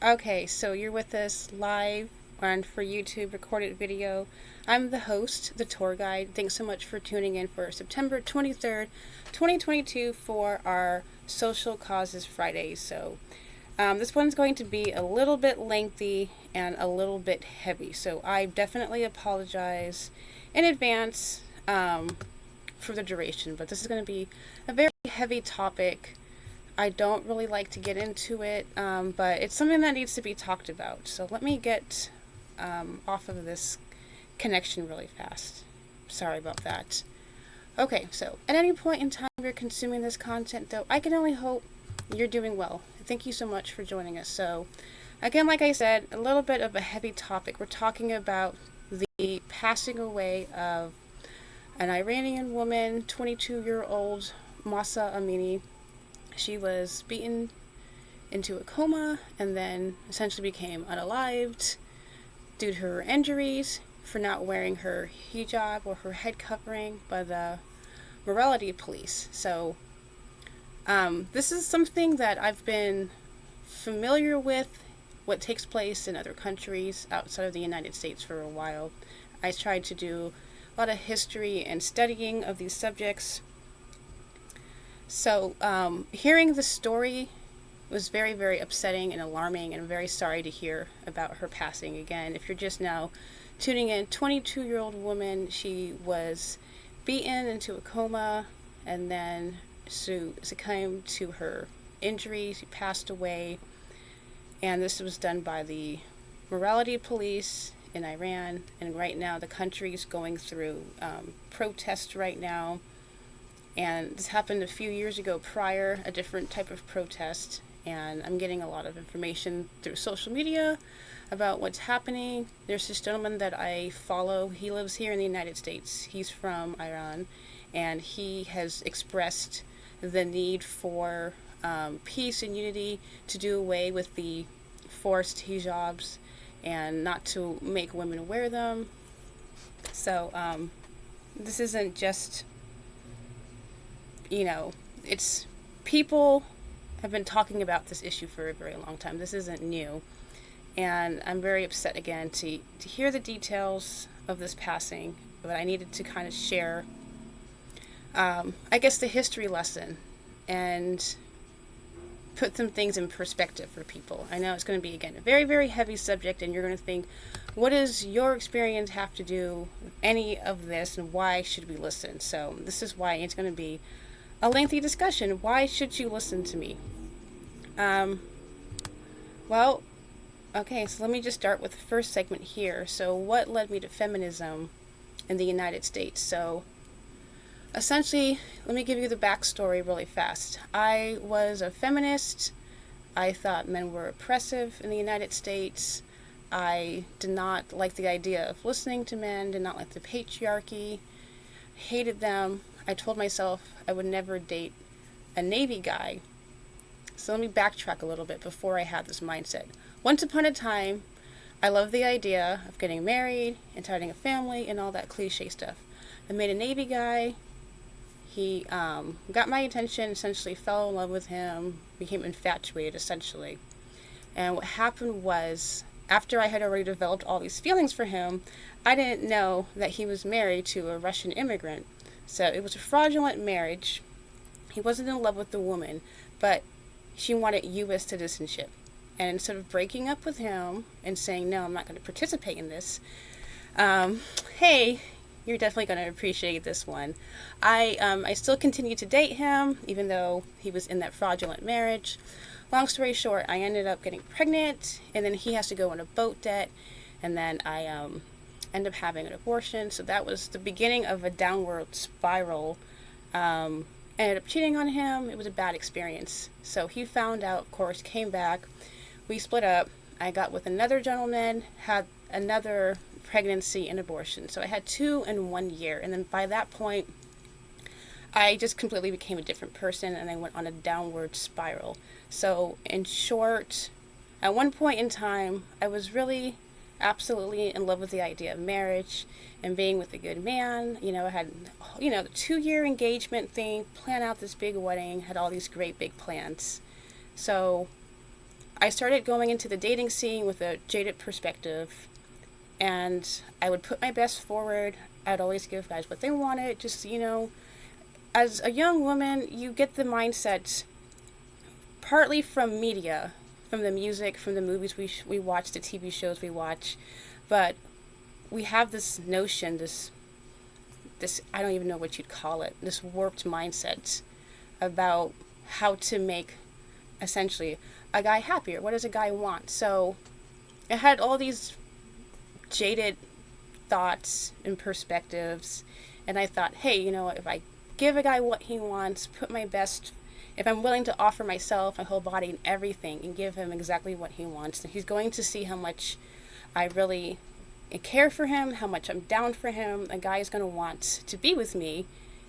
Okay, so you're with us live and for YouTube recorded video. I'm the host, the tour guide. Thanks so much for tuning in for September 23rd, 2022 for our Social Causes Friday. This one's going to be a little bit lengthy and a little bit heavy. So I definitely apologize in advance for the duration, but this is going to be a very heavy topic. I don't really like to get into it, but it's something that needs to be talked about. So let me get off of this connection really fast. Sorry about that. Okay, so at any point in time you're consuming this content, though, I can only hope you're doing well. Thank you so much for joining us. So, again, like I said, a little bit of a heavy topic. We're talking about the passing away of an Iranian woman, 22-year-old Masa Amini. She was beaten into a coma and then essentially became unalived due to her injuries for not wearing her hijab or her head covering by the morality police. So, this is something that I've been familiar with what takes place in other countries outside of the United States for a while. I tried to do a lot of history and studying of these subjects. So, hearing the story was very, very upsetting and alarming, and I'm very sorry to hear about her passing. Again, if you're just now tuning in, 22-year-old woman, she was beaten into a coma and then succumbed to her injuries. She passed away, and this was done by the morality police in Iran, and right now the country's going through protests right now. And this happened a few years ago prior, a different type of protest. And I'm getting a lot of information through social media about what's happening. There's this gentleman that I follow. He lives here in the United States. He's from Iran. And he has expressed the need for peace and unity, to do away with the forced hijabs and not to make women wear them. So this isn't just, it's people have been talking about this issue for a very long time. This isn't new. And I'm very upset again to hear the details of this passing, but I needed to kind of share, I guess, the history lesson and put some things in perspective for people. I know it's going to be, again, a very, very heavy subject, and you're going to think, what does your experience have to do with any of this, and why should we listen? So this is why it's going to be a lengthy discussion. Why should you listen to me? Well, okay, so let me just start with the first segment here. So what led me to feminism in the United States? So essentially, let me give you the backstory really fast. I was a feminist. I thought men were oppressive in the United States. I did not like the idea of listening to men, did not like the patriarchy, hated them. I told myself I would never date a Navy guy. So let me backtrack a little bit before I had this mindset. Once upon a time, I loved the idea of getting married and starting a family and all that cliche stuff. I made a Navy guy. He got my attention, essentially fell in love with him, became infatuated, essentially. And what happened was, after I had already developed all these feelings for him, I didn't know that he was married to a Russian immigrant. So it was a fraudulent marriage. He wasn't in love with the woman, but she wanted U.S. citizenship. And instead of breaking up with him and saying, no, I'm not going to participate in this, hey, you're definitely going to appreciate this one. I still continued to date him, even though he was in that fraudulent marriage. Long story short, I ended up getting pregnant, and then he has to go on a boat debt, and then I end up having an abortion. So that was the beginning of a downward spiral. I ended up cheating on him. It was a bad experience. So he found out, of course, came back. We split up. I got with another gentleman, had another pregnancy and abortion. So I had 2 in 1 year. And then by that point, I just completely became a different person, and I went on a downward spiral. So in short, at one point in time, I was really absolutely in love with the idea of marriage and being with a good man. I had, the 2-year engagement thing, plan out this big wedding, had all these great big plans. So I started going into the dating scene with a jaded perspective, and I would put my best forward. I'd always give guys what they wanted. Just, as a young woman, you get the mindset partly from media, from the music, from the movies we watch, the TV shows we watch, but we have this notion, this I don't even know what you'd call it, this warped mindset about how to make essentially a guy happier. What does a guy want? So I had all these jaded thoughts and perspectives, and I thought, hey, if I give a guy what he wants, put my best, if I'm willing to offer myself, my whole body and everything, and give him exactly what he wants, then he's going to see how much I really care for him, how much I'm down for him. A guy is going to want to be with me,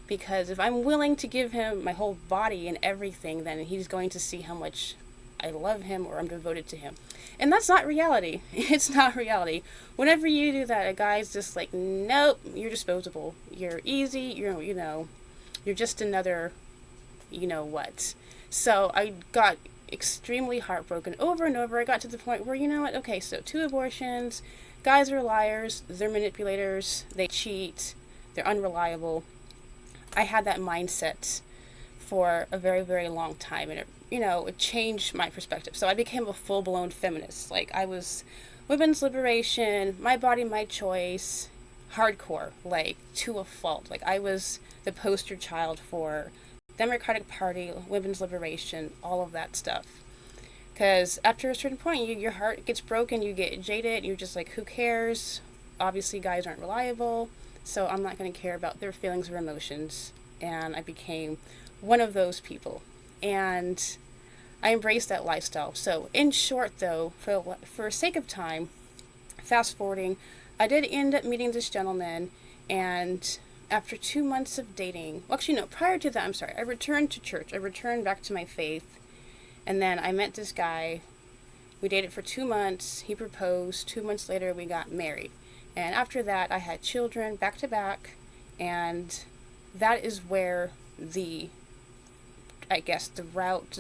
because if I'm willing to give him my whole body and everything, then he's going to see how much I love him or I'm devoted to him. And that's not reality. It's not reality. Whenever you do that, a guy's just like, nope, you're disposable. You're easy. You're just another, what. So I got extremely heartbroken over and over. I got to the point where, okay, so 2 abortions, guys are liars, they're manipulators, they cheat, they're unreliable. I had that mindset for a very, very long time, and it changed my perspective. So I became a full-blown feminist. Like, I was women's liberation, my body, my choice, hardcore, like, to a fault. Like, I was the poster child for Democratic Party, women's liberation, all of that stuff. Because after a certain point, your heart gets broken, you get jaded, you're just like, who cares? Obviously, guys aren't reliable, so I'm not going to care about their feelings or emotions. And I became one of those people. And I embraced that lifestyle. So in short, though, for sake of time, fast forwarding, I did end up meeting this gentleman, and after 2 months of dating, well, actually, no, prior to that, I returned to church. I returned back to my faith. And then I met this guy. We dated for 2 months. He proposed. 2 months later, we got married. And after that, I had children back to back. And that is where the road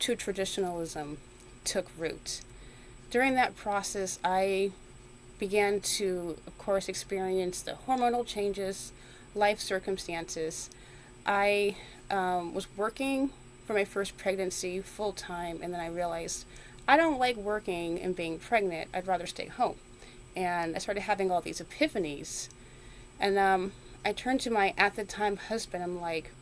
to traditionalism took root. During that process, I began to, of course, experience the hormonal changes, life circumstances. I was working for my first pregnancy full time, and then I realized I don't like working and being pregnant. I'd rather stay home. And I started having all these epiphanies. And I turned to my, at the time, husband. I'm like,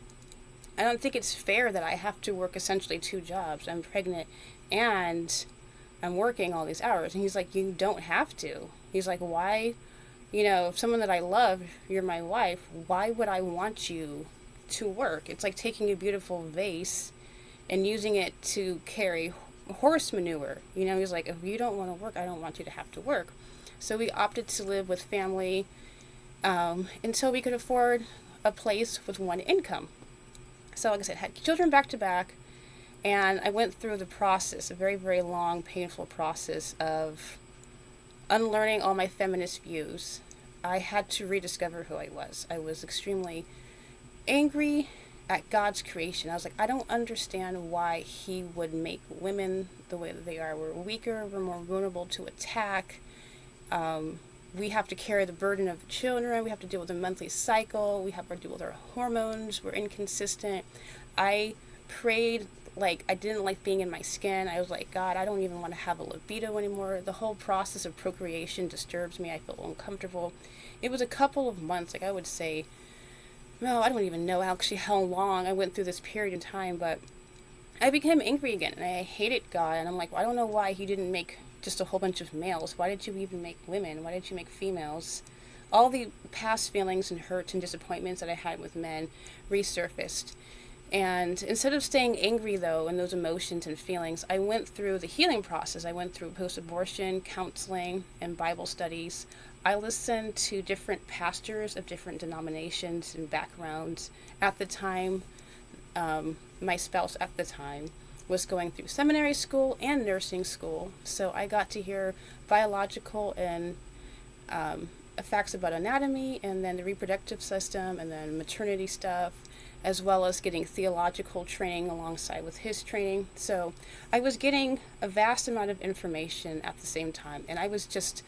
I don't think it's fair that I have to work essentially 2 jobs. I'm pregnant and I'm working all these hours. And he's like, you don't have to. He's like, why, someone that I love, you're my wife, why would I want you to work? It's like taking a beautiful vase and using it to carry horse manure. He's like, if you don't want to work, I don't want you to have to work. So we opted to live with family until we could afford a place with one income. So like I said, had children back to back, and I went through the process, a very, very long, painful process of unlearning all my feminist views. I had to rediscover who I was. I was extremely angry at God's creation. I was like, I don't understand why he would make women the way that they are. We're weaker, we're more vulnerable to attack. We have to carry the burden of the children. We have to deal with the monthly cycle. We have to deal with our hormones. We're inconsistent. I prayed like I didn't like being in my skin. I was like, God, I don't even want to have a libido anymore. The whole process of procreation disturbs me. I feel uncomfortable. It was a couple of months, like I would say, no, I don't even know actually how long I went through this period in time, but I became angry again, and I hated God, and I'm like, well, I don't know why he didn't make just a whole bunch of males. Why did you even make women? Why did you make females? All the past feelings and hurts and disappointments that I had with men resurfaced. And instead of staying angry, though, in those emotions and feelings, I went through the healing process. I went through post-abortion counseling and Bible studies. I listened to different pastors of different denominations and backgrounds. At the time, my spouse at the time was going through seminary school and nursing school. So I got to hear biological and facts about anatomy, and then the reproductive system, and then maternity stuff. as well as getting theological training alongside with his training. So I was getting a vast amount of information at the same time. And I was just,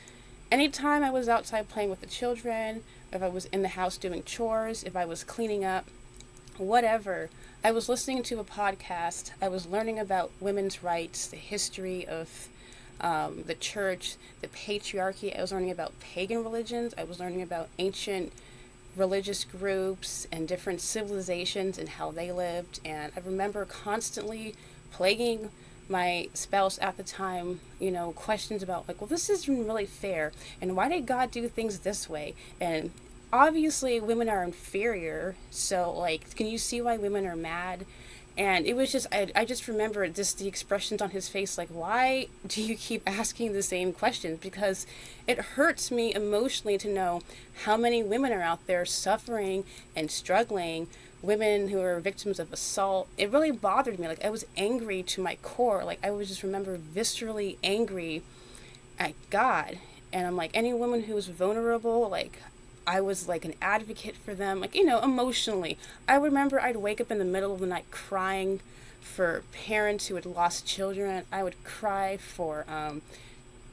anytime I was outside playing with the children, if I was in the house doing chores, if I was cleaning up, whatever, I was listening to a podcast. I was learning about women's rights, the history of the church, the patriarchy. I was learning about pagan religions. I was learning about ancient religious groups and different civilizations and how they lived. And I remember constantly plaguing my spouse at the time, questions about like, well, this isn't really fair. And why did God do things this way? And obviously women are inferior. So like, can you see why women are mad? And it was just, I just remember just the expressions on his face, like, why do you keep asking the same questions? Because it hurts me emotionally to know how many women are out there suffering and struggling, women who are victims of assault. It really bothered me. Like, I was angry to my core. Like, I was just remember viscerally angry at God. And I'm like, any woman who is vulnerable, like, I was like an advocate for them, like, emotionally. I remember I'd wake up in the middle of the night crying for parents who had lost children. I would cry for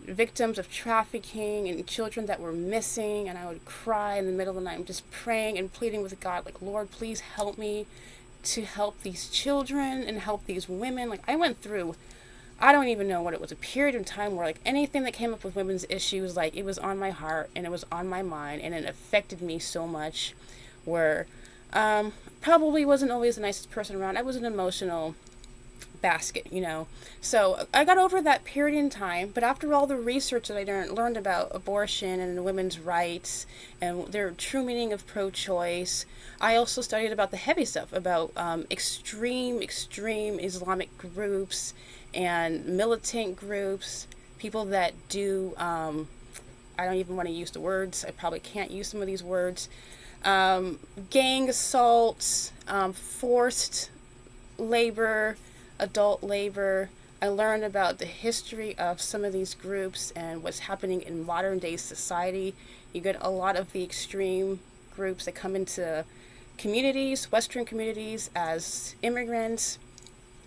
victims of trafficking and children that were missing. And I would cry in the middle of the night. I'm just praying and pleading with God, like, Lord, please help me to help these children and help these women. Like, I went through, I don't even know what it was, a period of time where like anything that came up with women's issues, like it was on my heart and it was on my mind and it affected me so much, where probably wasn't always the nicest person around. I was an emotional basket, So I got over that period in time, but after all the research that I learned about abortion and women's rights and their true meaning of pro-choice, I also studied about the heavy stuff, about extreme Islamic groups and militant groups, people that do, I don't even want to use the words, I probably can't use some of these words, gang assaults, forced labor, adult labor. I learned about the history of some of these groups and what's happening in modern day society. You get a lot of the extreme groups that come into communities, Western communities, as immigrants.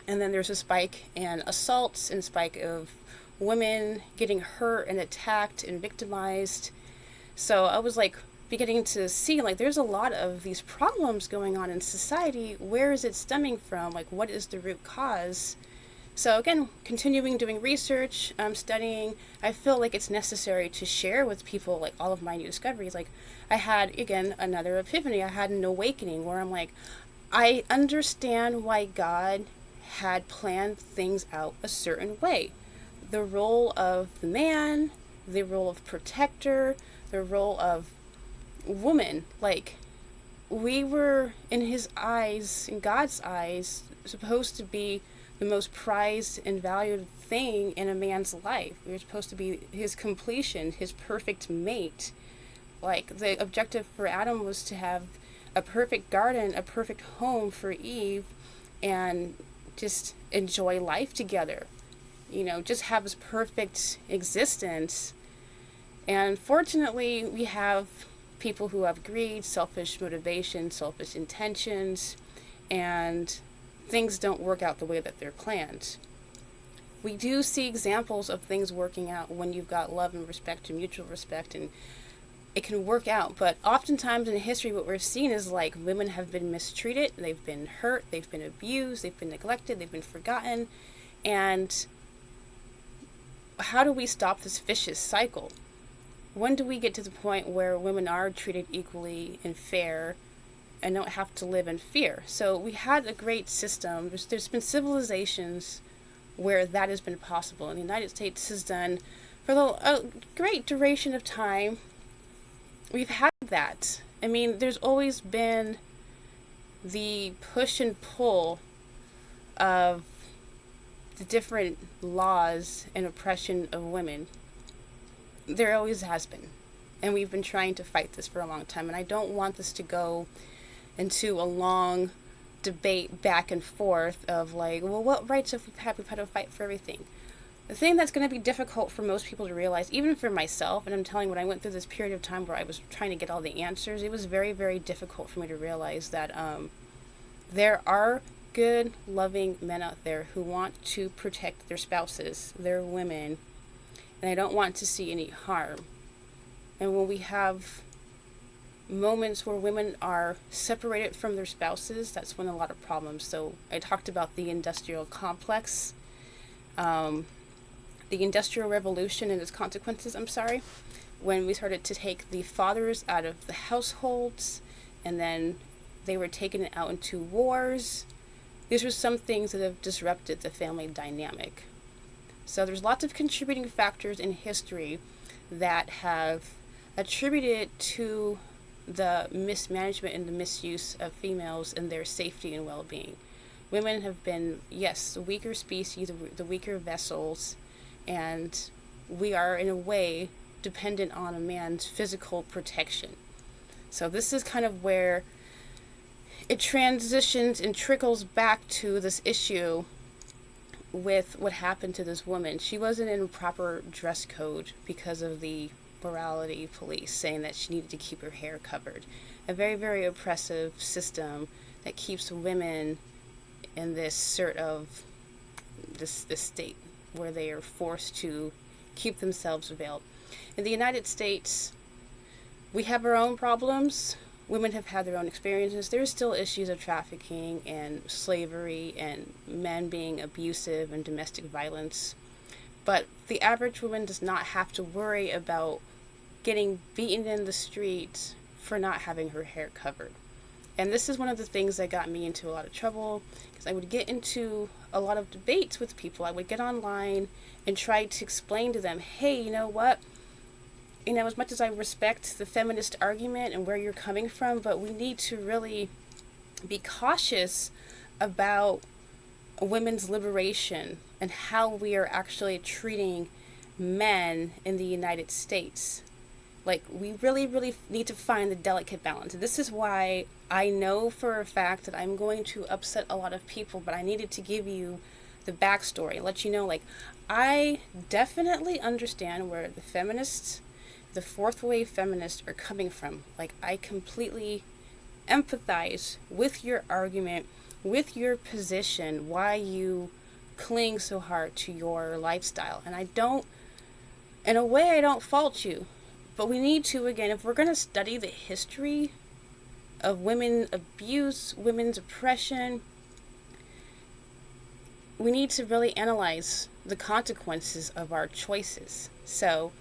And then there's a spike in assaults and spike of women getting hurt and attacked and victimized. So I was like beginning to see like there's a lot of these problems going on in society. Where is it stemming from? Like, what is the root cause? So again, continuing doing research, studying, I feel like it's necessary to share with people like all of my new discoveries. Like, I had, again, another epiphany. I had an awakening where I'm like, I understand why God had planned things out a certain way. The role of the man, the role of protector, the role of woman, like, we were, in his eyes, in God's eyes, supposed to be the most prized and valued thing in a man's life. We were supposed to be his completion, his perfect mate. Like, the objective for Adam was to have a perfect garden, a perfect home for Eve, and just enjoy life together. Just have this perfect existence. And fortunately, we have people who have greed, selfish motivation, selfish intentions, and things don't work out the way that they're planned. We do see examples of things working out when you've got love and respect and mutual respect, and it can work out. But oftentimes in history, what we're seeing is like women have been mistreated, they've been hurt, they've been abused, they've been neglected, they've been forgotten. And how do we stop this vicious cycle? When do we get to the point where women are treated equally and fair and don't have to live in fear? So we had a great system. There's been civilizations where that has been possible. And the United States has done, for a great duration of time, we've had that. I mean, there's always been the push and pull of the different laws and oppression of women. There always has been. And we've been trying to fight this for a long time. And I don't want this to go into a long debate back and forth of like, well, what rights have we had? We've had to fight for everything. The thing that's going to be difficult for most people to realize, even for myself, and I'm telling you, when I went through this period of time where I was trying to get all the answers, it was very, very difficult for me to realize that There are good, loving men out there who want to protect their spouses, their women, and I don't want to see any harm. And when we have moments where women are separated from their spouses, that's when a lot of problems. So I talked about the industrial complex, the Industrial Revolution and its consequences, when we started to take the fathers out of the households and then they were taken out into wars. These are some things that have disrupted the family dynamic. So there's lots of contributing factors in history that have attributed to the mismanagement and the misuse of females and their safety and well-being. Women have been, yes, the weaker species, the weaker vessels, and we are in a way dependent on a man's physical protection. So this is kind of where it transitions and trickles back to this issue with what happened to this woman. She wasn't in a proper dress code because of the morality police saying that she needed to keep her hair covered. A very, very oppressive system that keeps women in this sort of this state where they are forced to keep themselves veiled. In the United States, we have our own problems. Women have had their own experiences. There's still issues of trafficking and slavery and men being abusive and domestic violence. But the average woman does not have to worry about getting beaten in the streets for not having her hair covered. And this is one of the things that got me into a lot of trouble, because I would get into a lot of debates with people. I would get online and try to explain to them, hey, you know what? You know, as much as I respect the feminist argument and where you're coming from, but we need to really be cautious about women's liberation and how we are actually treating men in the United States. Like, we really, really need to find the delicate balance. This is why I know for a fact that I'm going to upset a lot of people, but I needed to give you the backstory, let you know, like, I definitely understand where the feminists, the fourth wave feminists are coming from. Like, I completely empathize with your argument, with your position, why you cling so hard to your lifestyle. And I don't, in a way, I don't fault you. But we need to, again, if we're going to study the history of women abuse, women's oppression, we need to really analyze the consequences of our choices. So,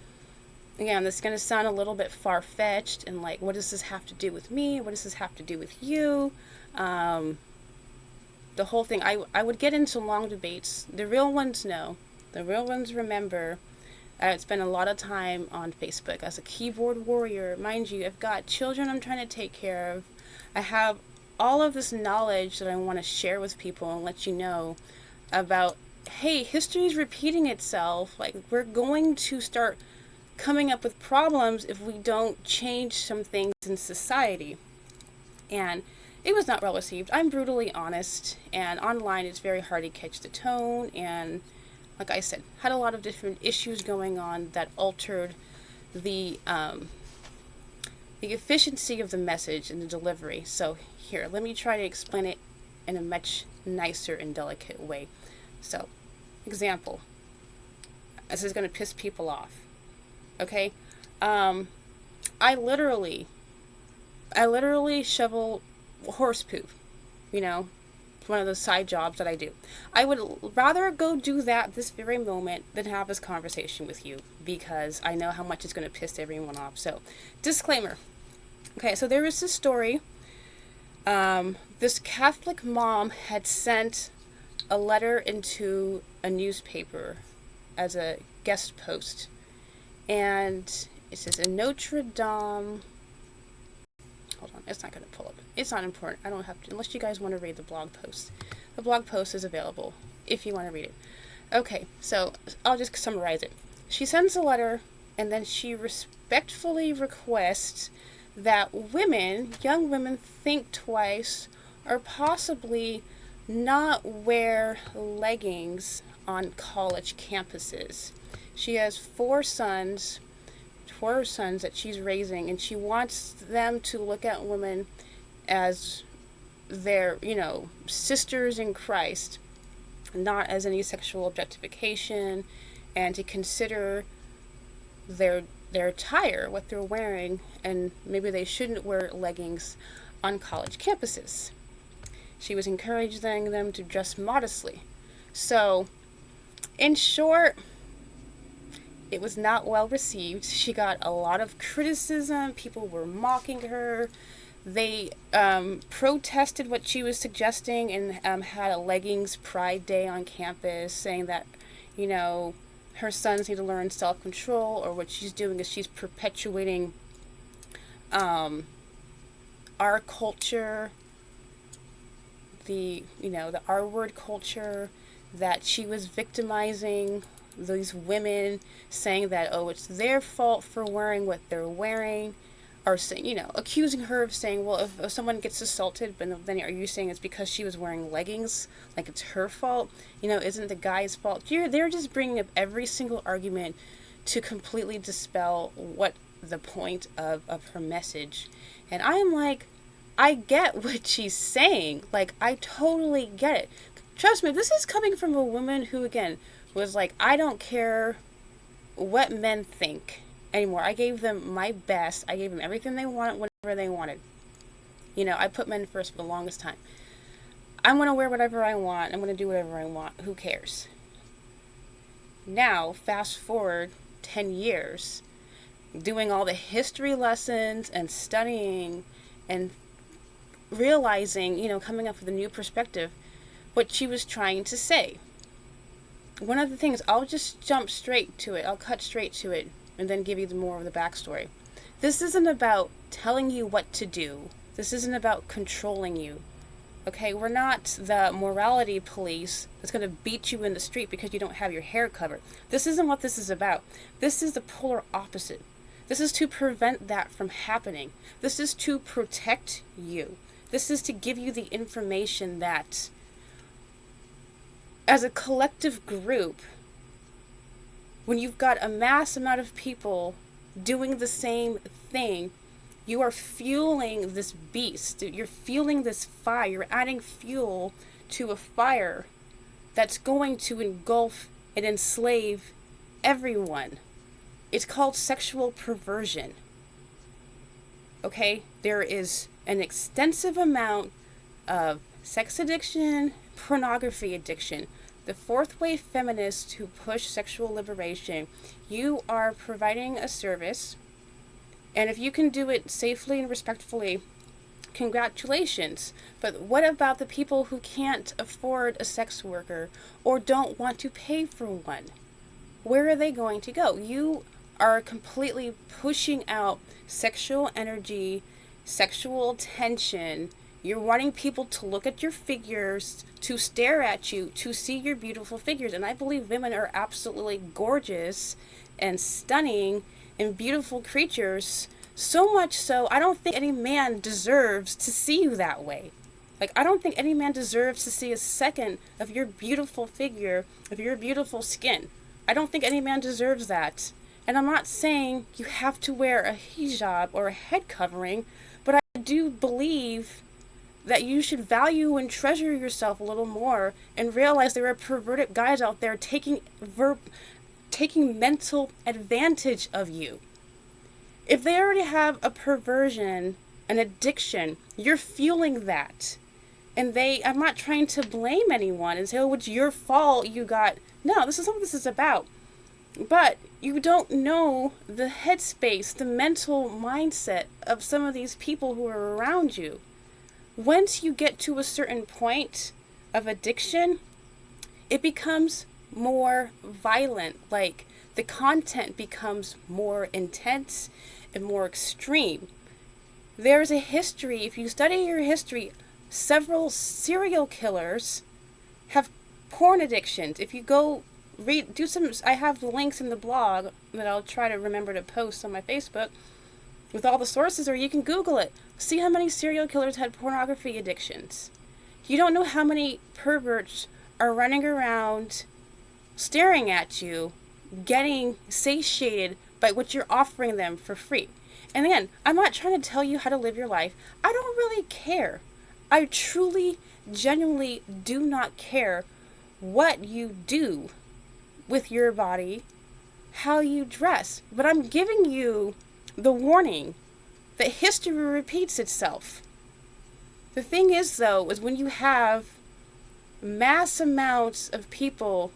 again, this is going to sound a little bit far-fetched and like, what does this have to do with me? What does this have to do with you? The whole thing. I would get into long debates. The real ones know. The real ones remember. I spend a lot of time on Facebook as a keyboard warrior. Mind you, I've got children I'm trying to take care of. I have all of this knowledge that I want to share with people and let you know about, hey, history is repeating itself. Like, we're going to start coming up with problems if we don't change some things in society. And it was not well received. I'm brutally honest, and online it's very hard to catch the tone, and like I said, had a lot of different issues going on that altered the efficiency of the message and the delivery. So here, let me try to explain it in a much nicer and delicate way. So, example. This is going to piss people off. Okay? I literally shovel horse poop, you know. One of those side jobs that I do. I would rather go do that this very moment than have this conversation with you, because I know how much it's going to piss everyone off. So, disclaimer. Okay, so there was this story. This Catholic mom had sent a letter into a newspaper as a guest post. And it says, in Notre Dame... Hold on, it's not going to pull up. It's not important. I don't have to, unless you guys want to read the blog post. The blog post is available if you want to read it. Okay, so I'll just summarize it. She sends a letter, and then she respectfully requests that women, young women, think twice or possibly not wear leggings on college campuses. She has four sons that she's raising, and she wants them to look at women as their, sisters in Christ, not as any sexual objectification, and to consider their attire, what they're wearing, and maybe they shouldn't wear leggings on college campuses. She was encouraging them to dress modestly. So, in short, it was not well received. She got a lot of criticism. People were mocking her. They protested what she was suggesting and had a leggings pride day on campus, saying that, her sons need to learn self-control, or what she's doing is she's perpetuating our culture, the R-word culture, that she was victimizing these women, saying that, it's their fault for wearing what they're wearing, or saying, accusing her of saying, well, if someone gets assaulted, but then are you saying it's because she was wearing leggings, like it's her fault? Isn't the guy's fault? They're just bringing up every single argument to completely dispel what the point of her message. And I am like, I get what she's saying. Like, I totally get it. Trust me, this is coming from a woman who, again, was like, I don't care what men think anymore. I gave them my best. I gave them everything they wanted, whatever they wanted. I put men first for the longest time. I'm going to wear whatever I want. I'm going to do whatever I want. Who cares? Now, fast forward 10 years, doing all the history lessons and studying and realizing, coming up with a new perspective, what she was trying to say. One of the things, I'll just jump straight to it. I'll cut straight to it and then give you more of the backstory. This isn't about telling you what to do. This isn't about controlling you. Okay, we're not the morality police that's going to beat you in the street because you don't have your hair covered. This isn't what this is about. This is the polar opposite. This is to prevent that from happening. This is to protect you. This is to give you the information that, as a collective group, when you've got a mass amount of people doing the same thing, you are fueling this beast. You're fueling this fire. You're adding fuel to a fire that's going to engulf and enslave everyone. It's called sexual perversion. Okay? There is an extensive amount of sex addiction, pornography addiction. The fourth wave feminists who push sexual liberation, you are providing a service, and if you can do it safely and respectfully, congratulations. But what about the people who can't afford a sex worker or don't want to pay for one? Where are they going to go? You are completely pushing out sexual energy, sexual attention. You're wanting people to look at your figures, to stare at you, to see your beautiful figures. And I believe women are absolutely gorgeous and stunning and beautiful creatures. So much so, I don't think any man deserves to see you that way. Like, I don't think any man deserves to see a second of your beautiful figure, of your beautiful skin. I don't think any man deserves that. And I'm not saying you have to wear a hijab or a head covering, but I do believe that you should value and treasure yourself a little more and realize there are perverted guys out there taking mental advantage of you. If they already have a perversion, an addiction, you're fueling that. And I'm not trying to blame anyone and say, oh, it's your fault you got. No, this is not what this is about. But you don't know the headspace, the mental mindset of some of these people who are around you. Once you get to a certain point of addiction, it becomes more violent. Like, the content becomes more intense and more extreme. There's a history, if you study your history, several serial killers have porn addictions. If you go I have links in the blog that I'll try to remember to post on my Facebook with all the sources, or you can Google it. See how many serial killers had pornography addictions. You don't know how many perverts are running around staring at you, getting satiated by what you're offering them for free. And again, I'm not trying to tell you how to live your life. I don't really care. I truly, genuinely do not care what you do with your body, how you dress. But I'm giving you the warning that history repeats itself. The thing is, though, is when you have mass amounts of people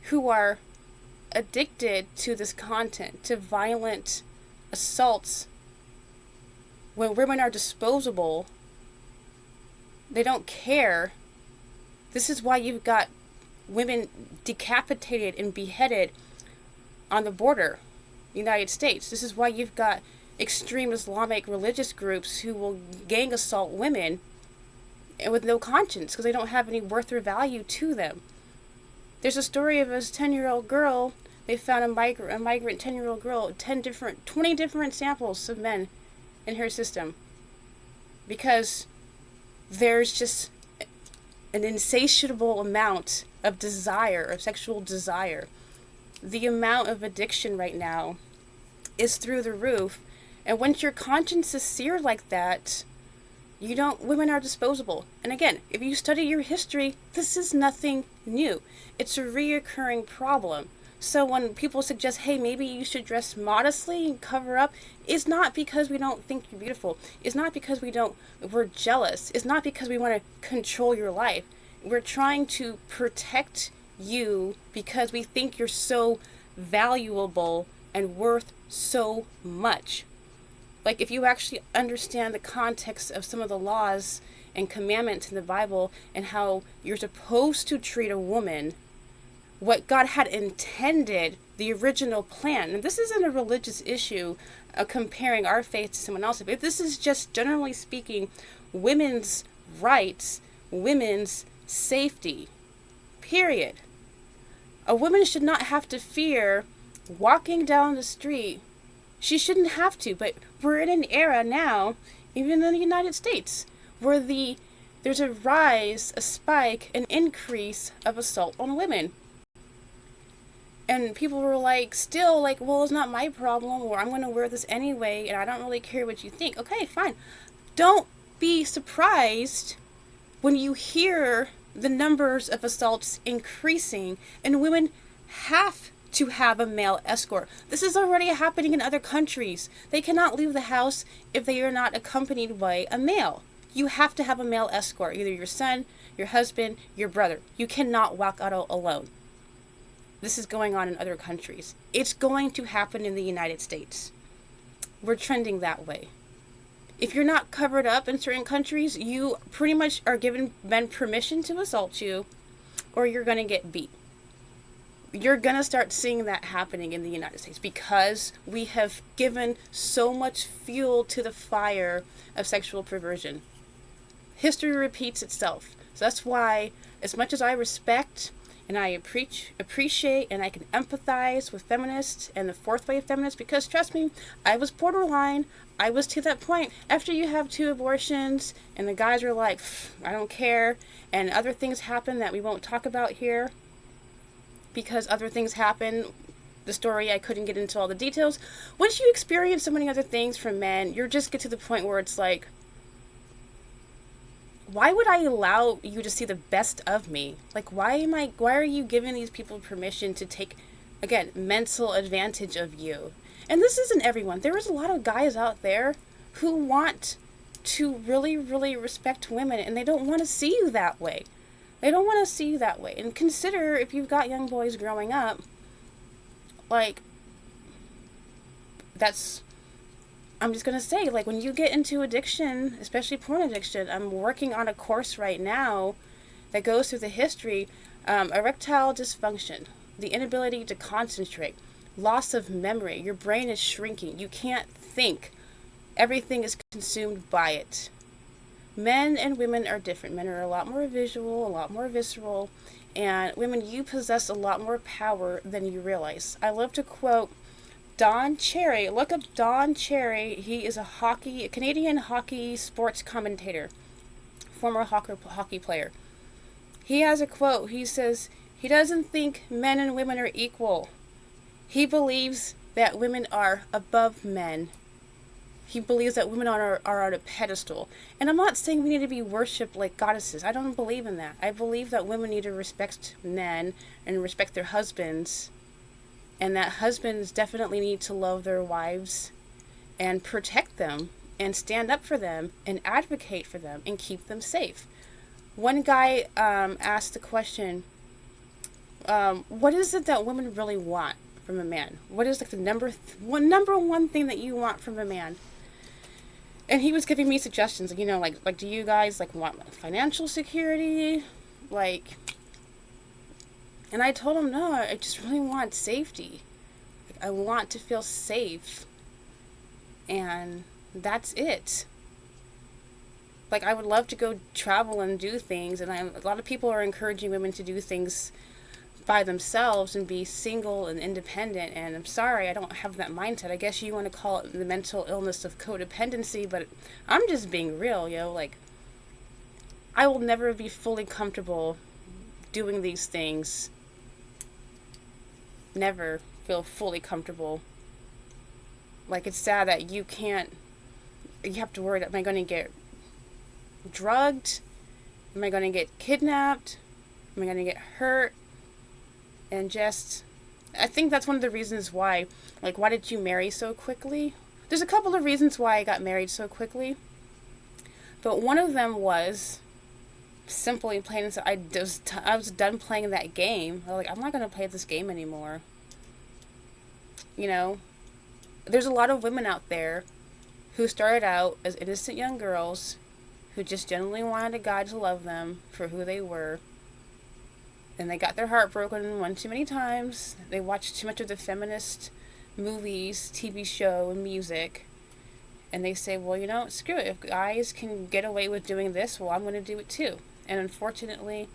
who are addicted to this content, to violent assaults, when women are disposable, they don't care. This is why you've got women decapitated and beheaded on the border, United States. This is why you've got extreme Islamic religious groups who will gang assault women and with no conscience because they don't have any worth or value to them. There's a story of a 10-year-old girl. They found a migrant 10-year-old girl, 20 different samples of men in her system because there's just an insatiable amount of desire, of sexual desire. The amount of addiction right now is through the roof. And once your conscience is seared like that, women are disposable. And again, if you study your history, this is nothing new. It's a reoccurring problem. So when people suggest, hey, maybe you should dress modestly and cover up, it's not because we don't think you're beautiful. It's not because we're jealous. It's not because we want to control your life. We're trying to protect you because we think you're so valuable and worth so much. Like, if you actually understand the context of some of the laws and commandments in the Bible and how you're supposed to treat a woman, what God had intended, the original plan. And this isn't a religious issue of comparing our faith to someone else's. But this is just, generally speaking, women's rights, women's safety, period. A woman should not have to fear walking down the street. She shouldn't have to, but we're in an era now, even in the United States, where there's a rise, a spike, an increase of assault on women. And people were still well, it's not my problem, or I'm going to wear this anyway, and I don't really care what you think. Okay, fine. Don't be surprised when you hear the numbers of assaults increasing, and women have to have a male escort. This is already happening in other countries. They cannot leave the house if they are not accompanied by a male. You have to have a male escort, either your son, your husband, your brother. You cannot walk out alone. This is going on in other countries. It's going to happen in the United States. We're trending that way. If you're not covered up in certain countries, you pretty much are given men permission to assault you, or you're going to get beat. You're going to start seeing that happening in the United States because we have given so much fuel to the fire of sexual perversion. History repeats itself. So that's why, as much as I respect and I appreciate and I can empathize with feminists and the fourth wave feminists, because trust me, I was borderline. I was to that point. After you have 2 abortions and the guys are like, I don't care, and other things happen that we won't talk about here because other things happen. The story, I couldn't get into all the details. Once you experience so many other things from men, you just get to the point where it's like, why would I allow you to see the best of me? Why are you giving these people permission to take, again, mental advantage of you? And this isn't everyone. There is a lot of guys out there who want to really, really respect women, and they don't want to see you that way. They don't want to see you that way. And consider, if you've got young boys growing up, I'm just going to say, when you get into addiction, especially porn addiction, I'm working on a course right now that goes through the history, erectile dysfunction, the inability to concentrate, loss of memory, your brain is shrinking, you can't think, everything is consumed by it. Men and women are different. Men are a lot more visual, a lot more visceral, and women, you possess a lot more power than you realize. I love to quote Don Cherry. Look up Don Cherry. He is a Canadian hockey sports commentator, former hockey player. He has a quote. He says, he doesn't think men and women are equal. He believes that women are above men. He believes that women are on a pedestal. And I'm not saying we need to be worshipped like goddesses. I don't believe in that. I believe that women need to respect men and respect their husbands. And that husbands definitely need to love their wives and protect them and stand up for them and advocate for them and keep them safe. One guy asked the question, what is it that women really want from a man? What is like the number one thing that you want from a man? And he was giving me suggestions, like do you guys like want financial security? And I told him, no, I just really want safety. Like, I want to feel safe. And that's it. Like, I would love to go travel and do things, and a lot of people are encouraging women to do things by themselves and be single and independent, and I'm sorry, I don't have that mindset. I guess you want to call it the mental illness of codependency, but I'm just being real, like, I will never be fully comfortable doing these things. Never feel fully comfortable. Like, it's sad that you have to worry, am I going to get drugged? Am I going to get kidnapped? Am I going to get hurt? And I think that's one of the reasons why, like, why did you marry so quickly? There's a couple of reasons why I got married so quickly. But one of them was simply plain and simple. I was done playing that game. I was like, I'm not going to play this game anymore. There's a lot of women out there who started out as innocent young girls who just genuinely wanted a guy to love them for who they were. And they got their heart broken one too many times. They watched too much of the feminist movies, TV show, and music. And they say, well, screw it. If guys can get away with doing this, well, I'm going to do it too. And unfortunately,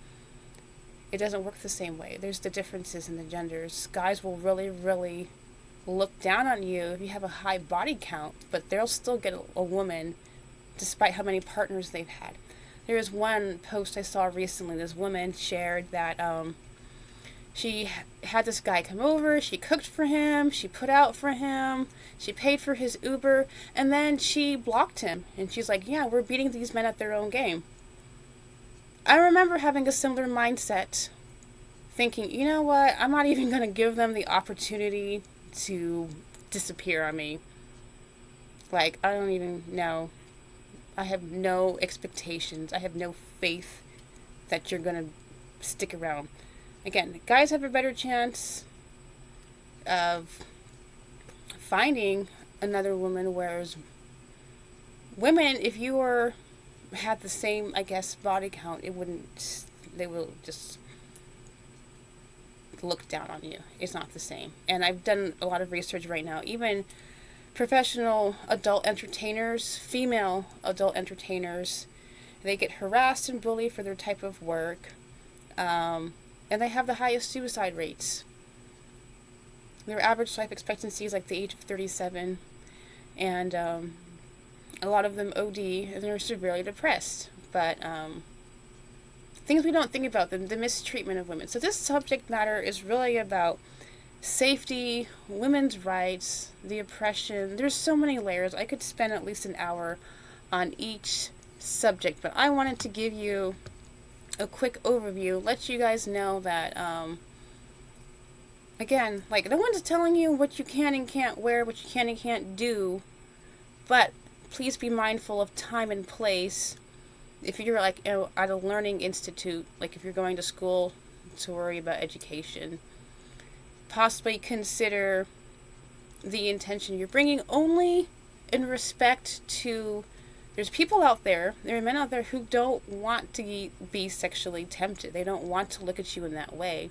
it doesn't work the same way. There's the differences in the genders. Guys will really, really look down on you if you have a high body count, but they'll still get a woman despite how many partners they've had. There was one post I saw recently. This woman shared that she had this guy come over, she cooked for him, she put out for him, she paid for his Uber, and then she blocked him. And she's like, yeah, we're beating these men at their own game. I remember having a similar mindset, thinking, you know what, I'm not even going to give them the opportunity to disappear on me. Like, I don't even know. I have no expectations. I have no faith that you're going to stick around. Again, guys have a better chance of finding another woman, whereas women, if you had the same, I guess, body count, they will just look down on you. It's not the same. And I've done a lot of research right now. Even professional adult entertainers, female adult entertainers, they get harassed and bullied for their type of work, and they have the highest suicide rates. Their average life expectancy is like the age of 37, and a lot of them OD, and they're severely depressed. But things we don't think about, the mistreatment of women. So this subject matter is really about safety, women's rights, the oppression. There's so many layers. I could spend at least an hour on each subject, but I wanted to give you a quick overview, let you guys know that, again, like, no one's telling you what you can and can't wear, what you can and can't do, but please be mindful of time and place. If you're, like, at a learning institute, like if you're going to school to worry about education, possibly consider the intention you're bringing only in respect to, there's people out there, there are men out there who don't want to be sexually tempted. They don't want to look at you in that way,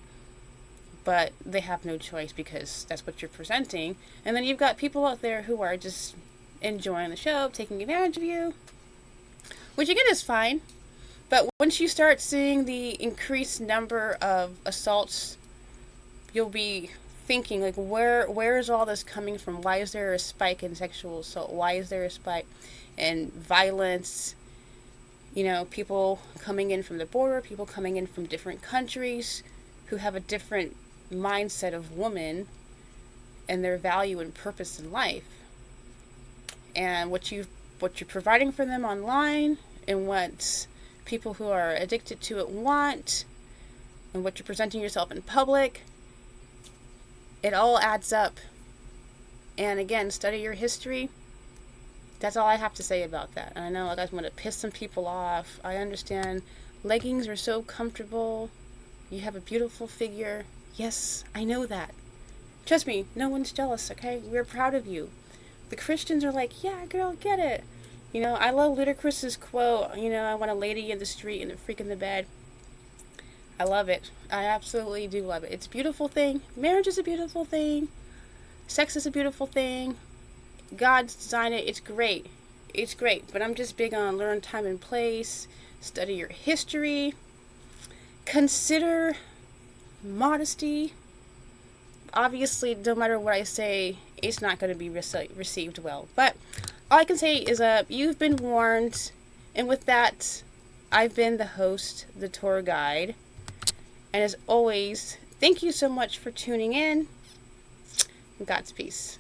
but they have no choice because that's what you're presenting. And then you've got people out there who are just enjoying the show, taking advantage of you, which again is fine. But once you start seeing the increased number of assaults, you'll be thinking, like, where is all this coming from? Why is there a spike in sexual assault? Why is there a spike in violence? People coming in from the border, people coming in from different countries who have a different mindset of woman and their value and purpose in life. and what you're providing for them online, and what people who are addicted to it want, and what you're presenting yourself in public, it all adds up. And again, study your history. That's all I have to say about that. And I know, like, I'm going to piss some people off. I understand leggings are so comfortable. You have a beautiful figure. Yes, I know that. Trust me, no one's jealous, okay? We're proud of you. The Christians are like, yeah, girl, get it. I love Ludacris's quote, I want a lady in the street and a freak in the bed. I love it. I absolutely do love it. It's a beautiful thing. Marriage is a beautiful thing. Sex is a beautiful thing. God's designed it. It's great. It's great. But I'm just big on learn time and place, study your history, consider modesty. Obviously, no matter what I say, it's not going to be received well. But all I can say is you've been warned. And with that, I've been the host, the tour guide. And as always, thank you so much for tuning in. God's peace.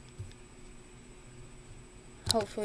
Hopefully